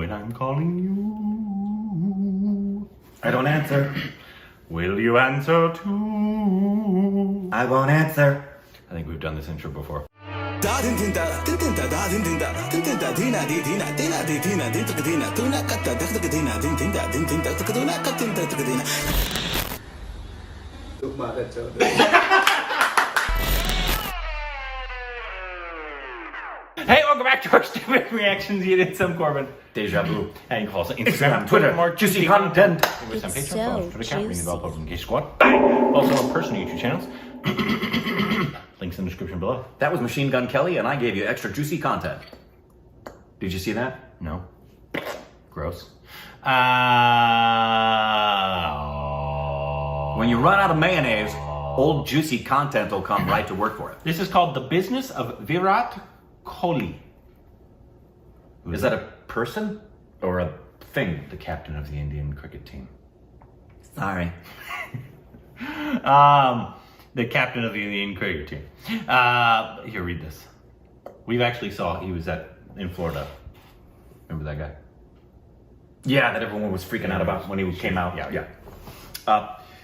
when I'm calling you. I don't answer. Will you answer too? I won't answer. I think we've done this intro before. Hey, welcome back to our stupid reactions. You did some Corbin. Deja vu. And you can follow us on Instagram, Twitter, more juicy content. With some Patreon, follow us Twitter account, ring the bell, post notification squad. Also on personal YouTube channels. Links in the description below. That was Machine Gun Kelly, and I gave you extra juicy content. Did you see that? No. Gross. When you run out of mayonnaise, old juicy content will come right to work for it. This is called The Business of Virat Kohli. Is that a person or a thing? The captain of the Indian cricket team. Sorry. The captain of the Indian cricket team. Here, read this. We've actually saw, he was in Florida. Remember that guy? Yeah, that everyone was freaking out about when he came out. Yeah.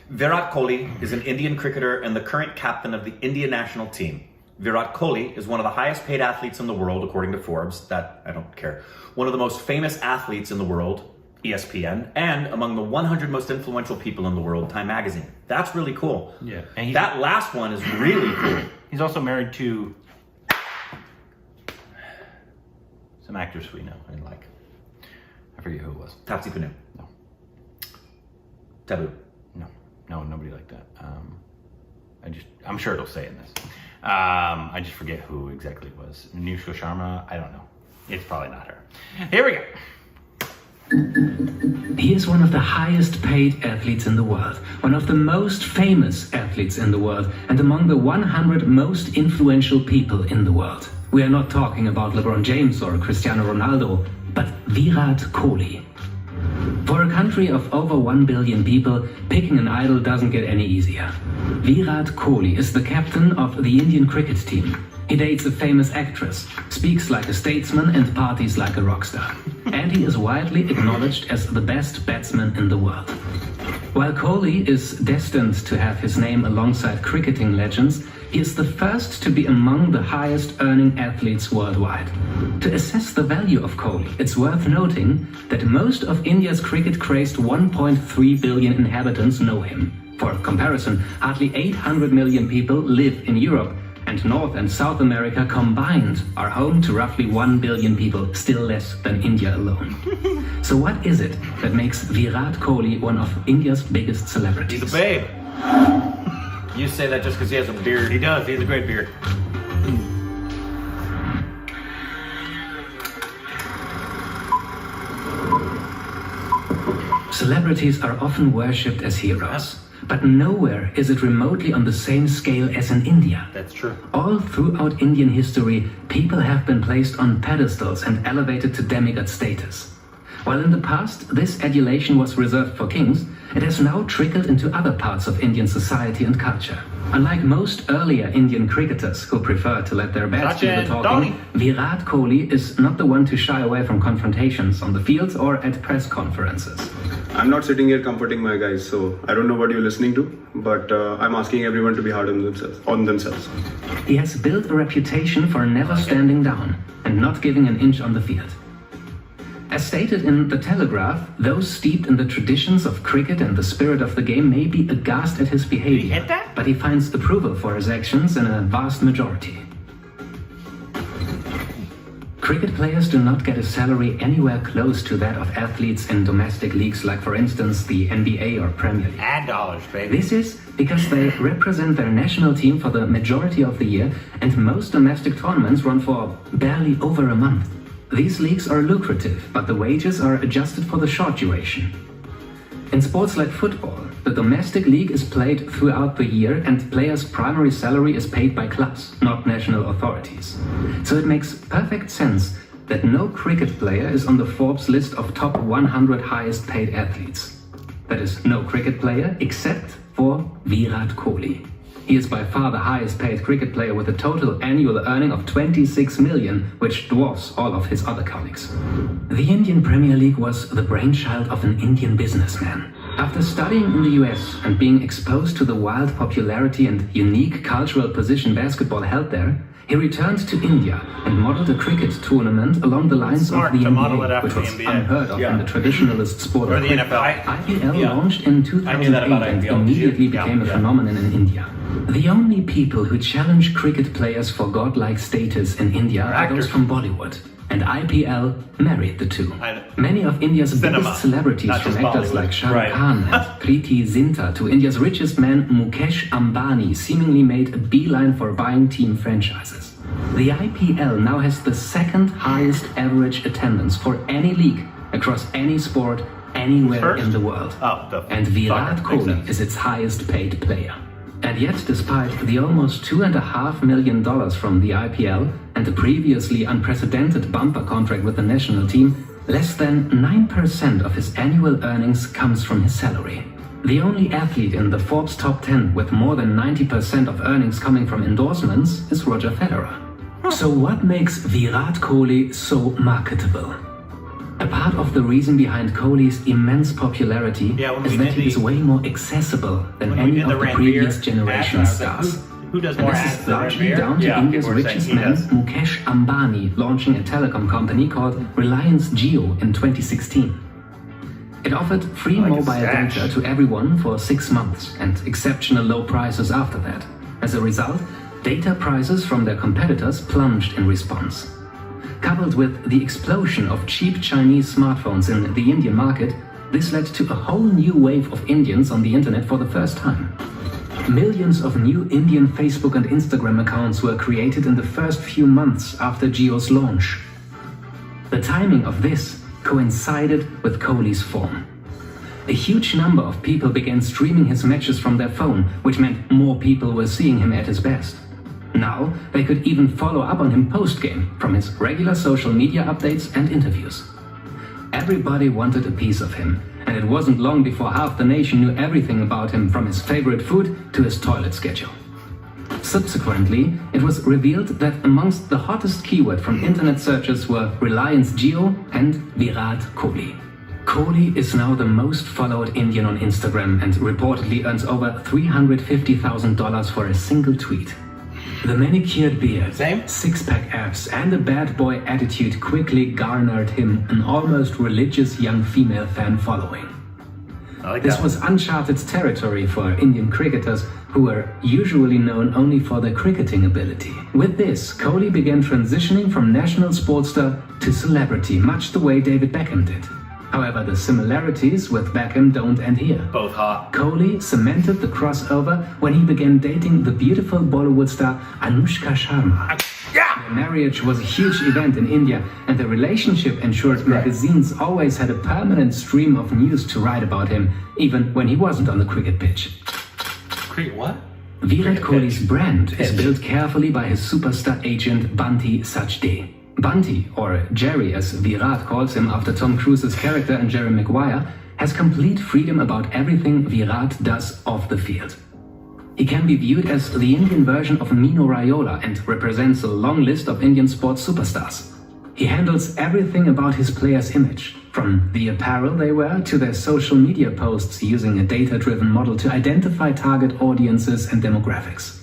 Virat Kohli is an Indian cricketer and the current captain of the India national team. Virat Kohli is one of the highest paid athletes in the world, according to Forbes. That, I don't care. One of the most famous athletes in the world, ESPN, and among the 100 most influential people in the world, Time Magazine. That's really cool. Yeah. And that last one is really cool. He's also married to some actors we know and like. I forget who it was. Tapsi Pannu. No. Taboo. No, nobody like that. I'm sure it'll say in this. I just forget who exactly it was. Anushka Sharma, I don't know. It's probably not her. Here we go. He is one of the highest paid athletes in the world, one of the most famous athletes in the world, and among the 100 most influential people in the world. We are not talking about LeBron James or Cristiano Ronaldo, but Virat Kohli. For a country of over 1 billion people, picking an idol doesn't get any easier. Virat Kohli is the captain of the Indian cricket team. He dates a famous actress, speaks like a statesman and parties like a rock star. And he is widely acknowledged as the best batsman in the world. While Kohli is destined to have his name alongside cricketing legends, he is the first to be among the highest earning athletes worldwide. To assess the value of Kohli, it's worth noting that most of India's cricket-crazed 1.3 billion inhabitants know him. For comparison, hardly 800 million people live in Europe, and North and South America combined are home to roughly 1 billion people, still less than India alone. So what is it that makes Virat Kohli one of India's biggest celebrities? He's a babe. You say that just because he has a beard. He does. He has a great beard. Celebrities are often worshipped as heroes, but nowhere is it remotely on the same scale as in India. That's true. All throughout Indian history, people have been placed on pedestals and elevated to demigod status. While in the past this adulation was reserved for kings, it has now trickled into other parts of Indian society and culture. Unlike most earlier Indian cricketers who prefer to let their bats do the talking, Virat Kohli is not the one to shy away from confrontations on the fields or at press conferences. I'm not sitting here comforting my guys, so I don't know what you're listening to, but I'm asking everyone to be hard on themselves. He has built a reputation for never standing down and not giving an inch on the field. As stated in The Telegraph, those steeped in the traditions of cricket and the spirit of the game may be aghast at his behavior, but he finds approval for his actions in a vast majority. Cricket players do not get a salary anywhere close to that of athletes in domestic leagues like, for instance, the NBA or Premier League. And dollars, baby. This is because they represent their national team for the majority of the year, and most domestic tournaments run for barely over a month. These leagues are lucrative, but the wages are adjusted for the short duration. In sports like football, the domestic league is played throughout the year and players' primary salary is paid by clubs, not national authorities. So it makes perfect sense that no cricket player is on the Forbes list of top 100 highest paid athletes. That is, no cricket player except for Virat Kohli. He is by far the highest paid cricket player with a total annual earning of 26 million, which dwarfs all of his other colleagues. The Indian Premier League was the brainchild of an Indian businessman. After studying in the US and being exposed to the wild popularity and unique cultural position basketball held there, he returned to India and modeled a cricket tournament along the lines Smart of the to model it NBA, after which the was NBA. unheard of in the traditionalist sport Or of the cricket. NFL. IPL Yeah. launched in I knew that 2008 about and IPL. immediately Yeah. became a Yeah. phenomenon in India. The only people who challenge cricket players for godlike status in India are actors. those from Bollywood, and IPL married the two. Many of India's Cinema, biggest celebrities, not from just actors Bollywood. like Shah Rukh Right. Khan and Preeti Zinta to India's richest man Mukesh Ambani, seemingly made a beeline for buying team franchises. The IPL now has the second highest average attendance for any league across any sport anywhere First? in the world. Oh, the And Virat soccer, makes Kohli sense. is its highest paid player. And yet, despite the almost $2.5 million from the IPL and the previously unprecedented bumper contract with the national team, less than 9% of his annual earnings comes from his salary. The only athlete in the Forbes top 10 with more than 90% of earnings coming from endorsements is Roger Federer. So what makes Virat Kohli so marketable? A part of the reason behind Kohli's immense popularity Yeah, when is we that did he is the- way more accessible than When we any did of the the Ranveer previous ads, generation I was like, stars. who does And more this ads is than largely Ranveer? down to Yeah, India's people were saying richest he man, does. Mukesh Ambani, launching a telecom company called Reliance Jio in 2016. It offered free I like mobile his stash. data to everyone for 6 months and exceptional low prices after that. As a result, data prices from their competitors plunged in response. Coupled with the explosion of cheap Chinese smartphones in the Indian market, this led to a whole new wave of Indians on the internet for the first time. Millions of new Indian Facebook and Instagram accounts were created in the first few months after Jio's launch. The timing of this coincided with Kohli's form. A huge number of people began streaming his matches from their phone, which meant more people were seeing him at his best. Now, they could even follow up on him post-game from his regular social media updates and interviews. Everybody wanted a piece of him, and it wasn't long before half the nation knew everything about him, from his favorite food to his toilet schedule. Subsequently, it was revealed that amongst the hottest keyword from internet searches were Reliance Jio and Virat Kohli. Kohli is now the most followed Indian on Instagram and reportedly earns over $350,000 for a single tweet. The manicured beard, Same? six-pack abs, and a bad boy attitude quickly garnered him an almost religious young female fan following. I like This that. was uncharted territory for Indian cricketers, who were usually known only for their cricketing ability. With this, Kohli began transitioning from national sports star to celebrity, much the way David Beckham did. However, the similarities with Beckham don't end here. Both hot. Kohli cemented the crossover when he began dating the beautiful Bollywood star Anushka Sharma. Yeah! Their marriage was a huge event in India, and the relationship ensured magazines always had a permanent stream of news to write about him, even when he wasn't on the cricket pitch. Cricket what? Virat Kohli's brand is Pitch. built carefully by his superstar agent Bunty Sachdev. Bunty, or Jerry as Virat calls him after Tom Cruise's character in Jerry Maguire, has complete freedom about everything Virat does off the field. He can be viewed as the Indian version of Mino Raiola and represents a long list of Indian sports superstars. He handles everything about his players' image, from the apparel they wear to their social media posts, using a data-driven model to identify target audiences and demographics.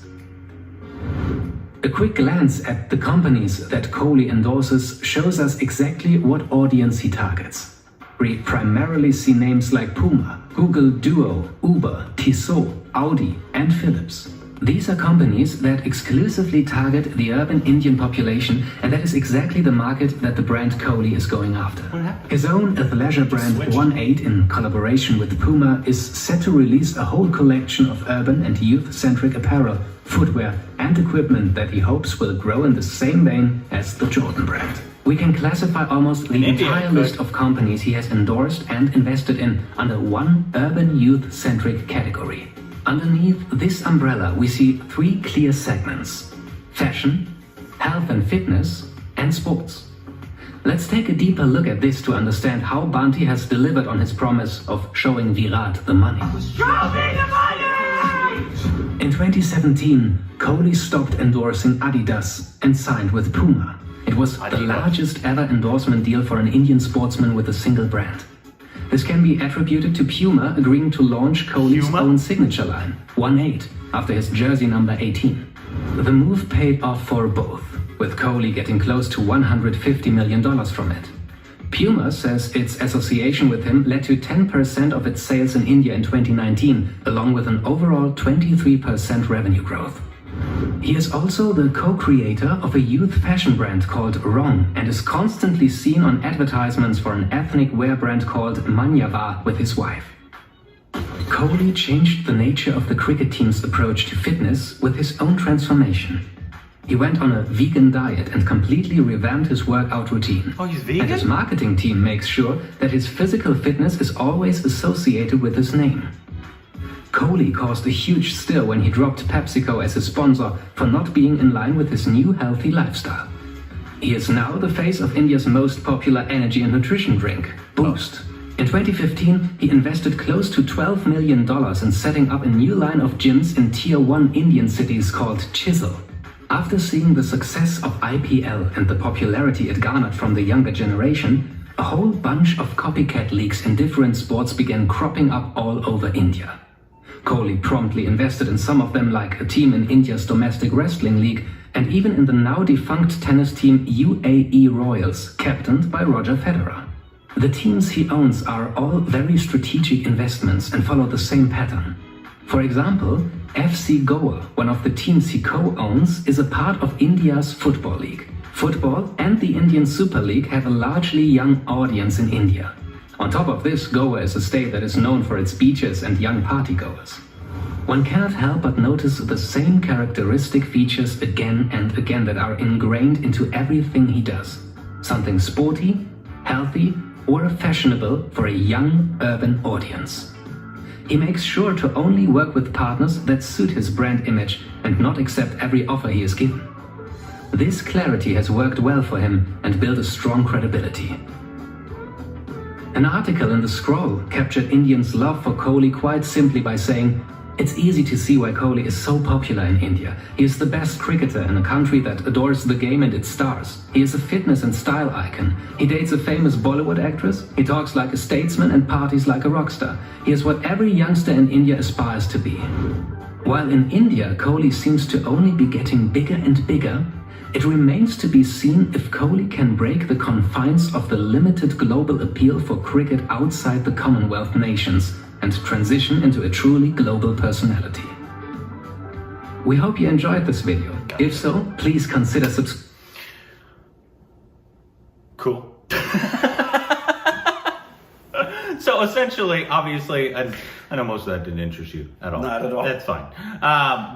A quick glance at the companies that Kohli endorses shows us exactly what audience he targets. We primarily see names like Puma, Google Duo, Uber, Tissot, Audi, and Philips. These are companies that exclusively target the urban Indian population, and that is exactly the market that the brand Kohli is going after. His own athleisure brand 18, in collaboration with Puma, is set to release a whole collection of urban and youth-centric apparel, footwear, and equipment that he hopes will grow in the same vein as the Jordan brand. We can classify almost the entire list of companies he has endorsed and invested in under one urban youth-centric category. Underneath this umbrella, we see three clear segments: fashion, health and fitness, and sports. Let's take a deeper look at this to understand how Bunty has delivered on his promise of showing Virat the money. Show me the money! In 2017, Kohli stopped endorsing Adidas and signed with Puma. It was the largest ever endorsement deal for an Indian sportsman with a single brand. This can be attributed to Puma agreeing to launch Kohli's own signature line, 1-8, after his jersey number 18. The move paid off for both, with Kohli getting close to $150 million from it. Puma says its association with him led to 10% of its sales in India in 2019, along with an overall 23% revenue growth. He is also the co-creator of a youth fashion brand called Wrong and is constantly seen on advertisements for an ethnic wear brand called Manyavar with his wife. Kohli changed the nature of the cricket team's approach to fitness with his own transformation. He went on a vegan diet and completely revamped his workout routine. Oh, he's vegan? And his marketing team makes sure that his physical fitness is always associated with his name. Kohli caused a huge stir when he dropped PepsiCo as his sponsor for not being in line with his new healthy lifestyle. He is now the face of India's most popular energy and nutrition drink, Boost. In 2015, he invested close to $12 million in setting up a new line of gyms in Tier 1 Indian cities called Chisel. After seeing the success of IPL and the popularity it garnered from the younger generation, a whole bunch of copycat leagues in different sports began cropping up all over India. Kohli promptly invested in some of them, like a team in India's domestic wrestling league and even in the now defunct tennis team UAE Royals, captained by Roger Federer. The teams he owns are all very strategic investments and follow the same pattern. For example, FC Goa, one of the teams he co-owns, is a part of India's Football League. Football and the Indian Super League have a largely young audience in India. On top of this, Goa is a state that is known for its beaches and young partygoers. One cannot help but notice the same characteristic features again and again that are ingrained into everything he does. Something sporty, healthy, or fashionable for a young urban audience. He makes sure to only work with partners that suit his brand image and not accept every offer he is given. This clarity has worked well for him and built a strong credibility. An article in The Scroll captured Indians' love for Kohli quite simply by saying, "It's easy to see why Kohli is so popular in India. He is the best cricketer in a country that adores the game and its stars. He is a fitness and style icon. He dates a famous Bollywood actress. He talks like a statesman and parties like a rock star. He is what every youngster in India aspires to be." While in India, Kohli seems to only be getting bigger and bigger, it remains to be seen if Kohli can break the confines of the limited global appeal for cricket outside the Commonwealth nations and transition into a truly global personality. We hope you enjoyed this video. If so, please consider subscribing. Cool. So essentially, obviously, and I know most of that didn't interest you at all. Not at all. That's fine.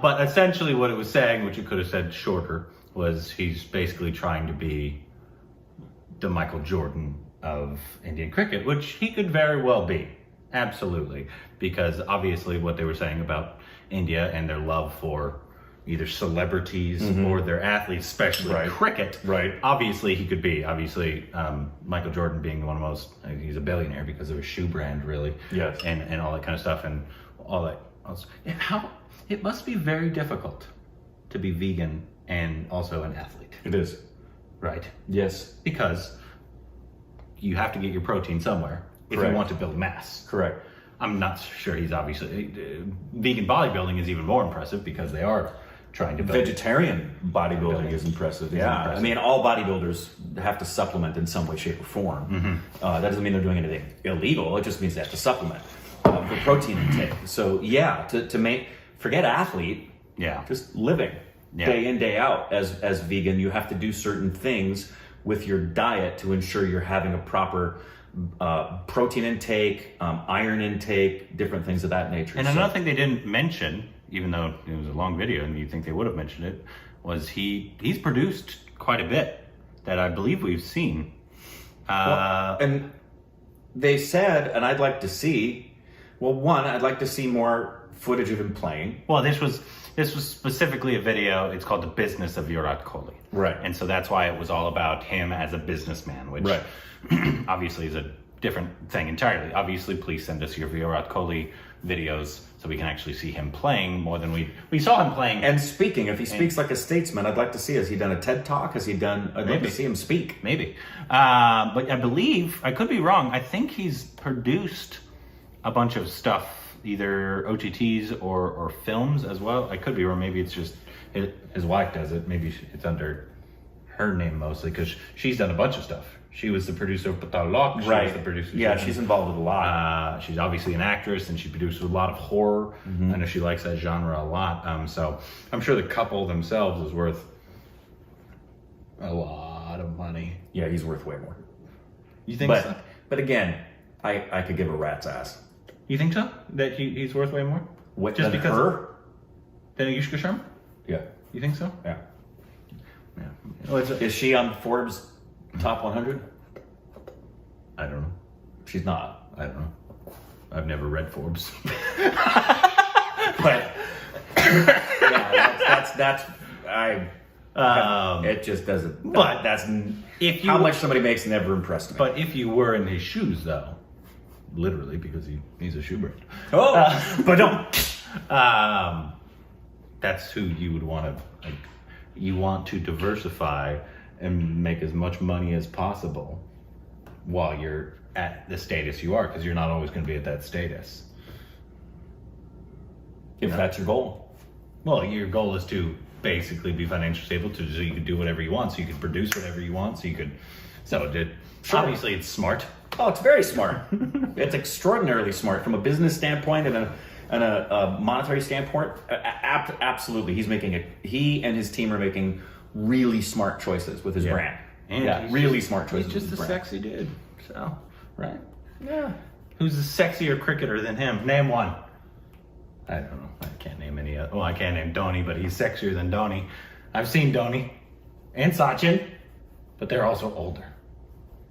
But essentially what it was saying, which you could have said shorter, was he's basically trying to be the Michael Jordan of Indian cricket, which he could very well be. Absolutely. Because obviously what they were saying about India and their love for either celebrities or their athletes, especially cricket. Right. Obviously he could be. Obviously Michael Jordan being one of the most, he's a billionaire because of his shoe brand, really. Yes. And all that kind of stuff and all that else. It must be very difficult to be vegan and also an athlete. It is. Right. Yes. Because you have to get your protein somewhere if you want to build mass. Correct. I'm not sure he's obviously... vegan bodybuilding is even more impressive because they are trying to build... Vegetarian bodybuilding is impressive. Yeah. I mean, all bodybuilders have to supplement in some way, shape, or form. That doesn't mean they're doing anything illegal. It just means they have to supplement for protein intake. So yeah, to make... Forget athlete. Yeah. Just living. Day in, day out as vegan, you have to do certain things with your diet to ensure you're having a proper protein intake, iron intake, different things of that nature. And another thing they didn't mention, even though it was a long video and you'd think they would have mentioned it, was he's produced quite a bit that I believe we've seen. And they said, and I'd like to see, well, one, I'd like to see more footage of him playing. Well, this was specifically a video. It's called The Business of Virat Kohli. Right. And so that's why it was all about him as a businessman, which obviously is a different thing entirely. Obviously, please send us your Virat Kohli videos so we can actually see him playing more than we saw him playing. And speaking, if he speaks like a statesman, I'd like to see. Has he done a TED Talk? I'd like to see him speak. Maybe. But I believe, I could be wrong, I think he's produced a bunch of stuff, either OTTs or films as well. I could be wrong. Maybe it's just his wife does it. Maybe it's under her name mostly, because she's done a bunch of stuff. She was the producer of Patalok. Right. Was the producer. Yeah, she's involved with a lot. She's obviously an actress, and she produces a lot of horror. I know she likes that genre a lot. So I'm sure the couple themselves is worth a lot of money. Yeah, he's worth way more. You think so? But again, I could give a rat's ass. You think so? That he's worth way more? What, Just than because her? Than Anushka Sharma? Yeah. You think so? Yeah. Yeah. Well, Is she on Forbes top 100? I don't know. She's not. I don't know. I've never read Forbes. But yeah, it just doesn't. But that's if you how much somebody makes never impressed me. But if you were in his shoes, though, literally, because he's a shoe brand. but don't. That's who you would want to. Like, you want to diversify and make as much money as possible while you're at the status you are, because you're not always going to be at that status. If that's your goal. Well, your goal is to basically be financially stable, so you can do whatever you want, so you can produce whatever you want, obviously it's smart. Oh, it's very smart. It's extraordinarily smart from a business standpoint and a monetary standpoint. Absolutely, he and his team are making really smart choices with his brand. And really smart choices. He's just with a his brand. sexy dude. So, right? Yeah. Who's a sexier cricketer than him? Name one. I don't know. I can't name any other. Well, I can't name Dhoni, but he's sexier than Dhoni. I've seen Dhoni and Sachin, but they're also older.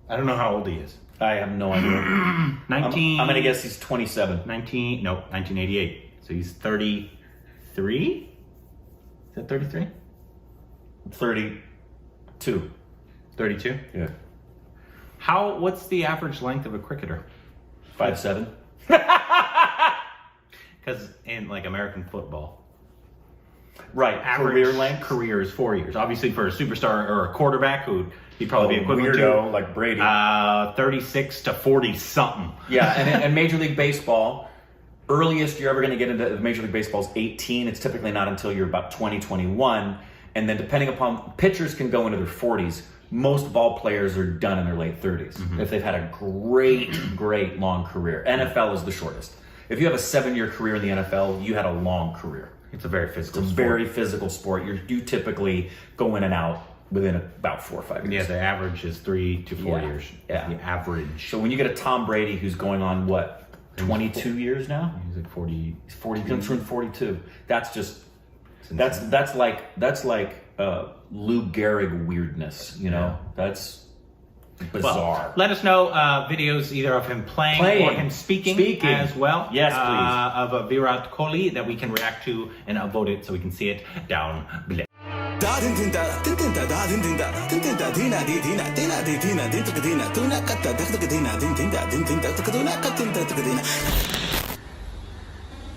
I don't know how old he is. I have no idea. 19. I'm gonna guess he's 27. 1988. So he's 33? Is that 33? 32. 32? Yeah. What's the average length of a cricketer? 5'7". Because in like American football, Right. average Career length. career is 4 years. Obviously, for a superstar or a quarterback, he'd probably be equivalent weirdo like Brady. 36 to 40 something. Yeah, and in Major League Baseball, earliest you're ever going to get into Major League Baseball is 18. It's typically not until you're about 20, 21. And then depending upon, pitchers can go into their 40s. Most ball players are done in their late 30s if they've had a great long career. NFL is the shortest. If you have a 7-year career in the NFL, you had a long career. It's a very physical It's a sport. very physical sport. You typically go in and out within about 4 or 5 years. Yeah, the average is 3 to 4 Yeah. years. Yeah. The average. So when you get a Tom Brady who's going on, what, 22 years now? He's like 40. He's 40, going to turn 42. That's just, insane. that's like Lou Gehrig weirdness, you know? That's bizarre. Well, let us know videos either of him playing or him speaking as well. Yes, please. Of a Virat Kohli that we can react to and upvote it so we can see it down below.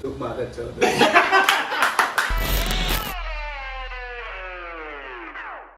Tụi bà thật sự